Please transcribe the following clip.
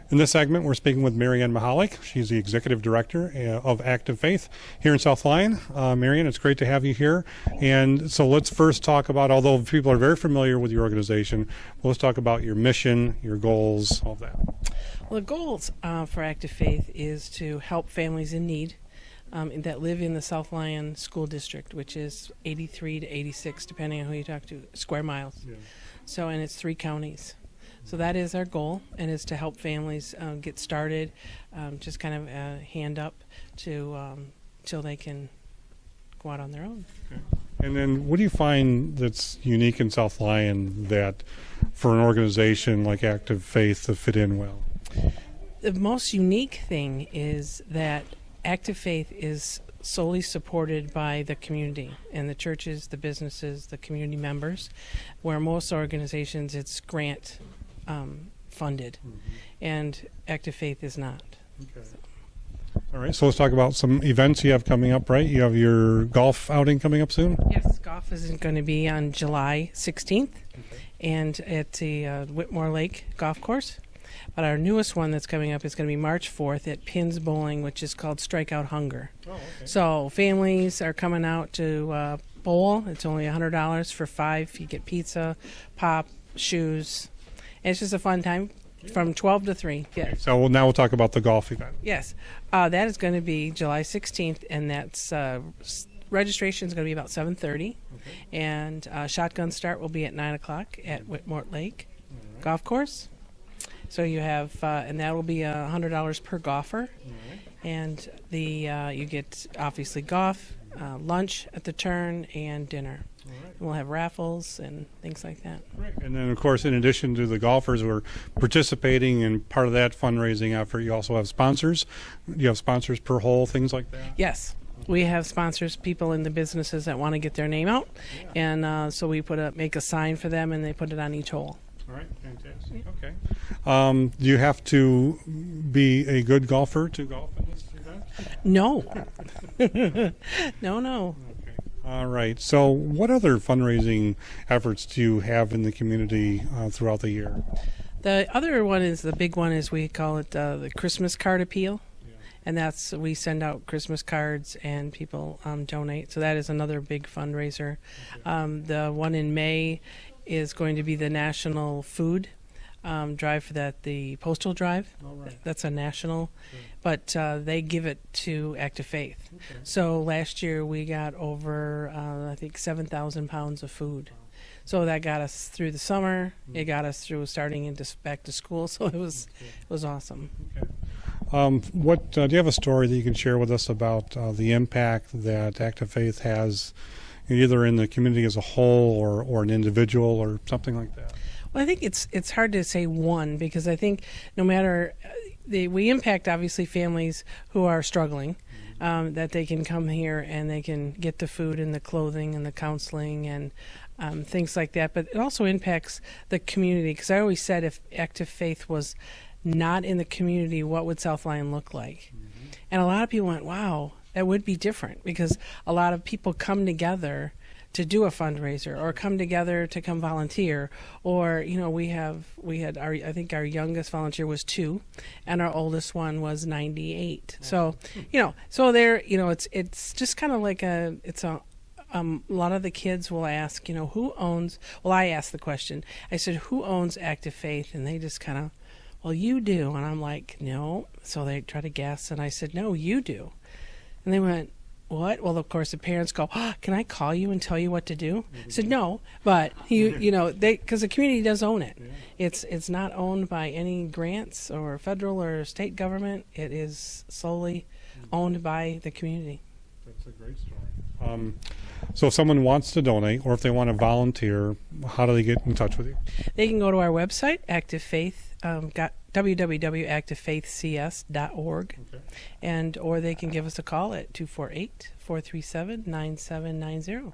In this segment, we're speaking with Marianne Mahalik. She's the Executive Director of Active Faith here in South Lyon. Marianne, it's great to have you here. And so let's first talk about, although people are very familiar with your organization, let's talk about your mission, your goals, all of that. Well, the goals for Active Faith is to help families in need that live in the South Lyon School District, which is 83 to 86, depending on who you talk to, square miles. Yeah. So, and it's 3 counties. So that is our goal, and is to help families get started, just kind of hand up to till they can go out on their own. Okay. And then what do you find that's unique in South Lyon that for an organization like Active Faith to fit in well? The most unique thing is that Active Faith is solely supported by the community and the churches, the businesses, the community members, where most organizations it's grant funded, and Active Faith is not. Okay. So. All right, so let's talk about some events you have coming up, right? You have your golf outing coming up soon? Yes, golf is going to be on July 16th, and at the Whitmore Lake Golf Course. But our newest one that's coming up is going to be March 4th at Pins Bowling, which is called Strikeout Hunger. Oh, okay. So families are coming out to bowl. It's only $100 for 5. You get pizza, pop, shoes. And it's just a fun time from 12 to 3. Yes. Okay, so now we'll talk about the golf event. Yes. That is going to be July 16th, and that's registration is going to be about 7:30. Okay. And shotgun start will be at 9 o'clock at Whitmore Lake Golf Course. So you have, and that will be $100 per golfer, and you get obviously golf, lunch at the turn, and dinner. We'll have raffles and things like that. Right. And then, of course, in addition to the golfers who are participating in part of that fundraising effort, you also have sponsors. You have sponsors per hole, things like that? Yes. We have sponsors, people in the businesses that want to get their name out, and so we make a sign for them, and they put it on each hole. All right, fantastic. Okay. Do you have to be a good golfer to golf in this event? No. No. Okay. All right. So what other fundraising efforts do you have in the community throughout the year? The other one is, the big one is, we call it the Christmas card appeal. And we send out Christmas cards and people donate. So that is another big fundraiser. Okay. The one in May is going to be the national food drive for that, the postal drive. Oh, right. That's a national, but they give it to Active Faith. Okay. So last year we got over, I think, 7,000 pounds of food. Wow. So that got us through the summer. It got us through starting into back to school. So it was awesome. Okay. Do you have a story that you can share with us about the impact that Active Faith has, either in the community as a whole or an individual or something like that? Well, I think it's hard to say one, because I think no matter we impact obviously families who are struggling, that they can come here and they can get the food and the clothing and the counseling and things like that. But it also impacts the community, because I always said if Active Faith was not in the community, what would South Lyon look like? Mm-hmm. And a lot of people went, wow, that would be different, because a lot of people come together to do a fundraiser or come together to come volunteer, or we had I think our youngest volunteer was 2 and our oldest one was 98. So so there it's just kind of like a lot of the kids will ask, who owns, well, I asked the question, I said, who owns Active Faith? And they just kind of, well, you do. And I'm like, no. So they try to guess, and I said, no, you do. And they went, what? Well, of course, the parents go, can I call you and tell you what to do? I said, no, but because the community does own it. Yeah. It's not owned by any grants or federal or state government. It is solely owned by the community. That's a great story. So if someone wants to donate, or if they want to volunteer, how do they get in touch with you? They can go to our website, Active Faith, www.activefaithcs.org, or they can give us a call at 248-437-9790.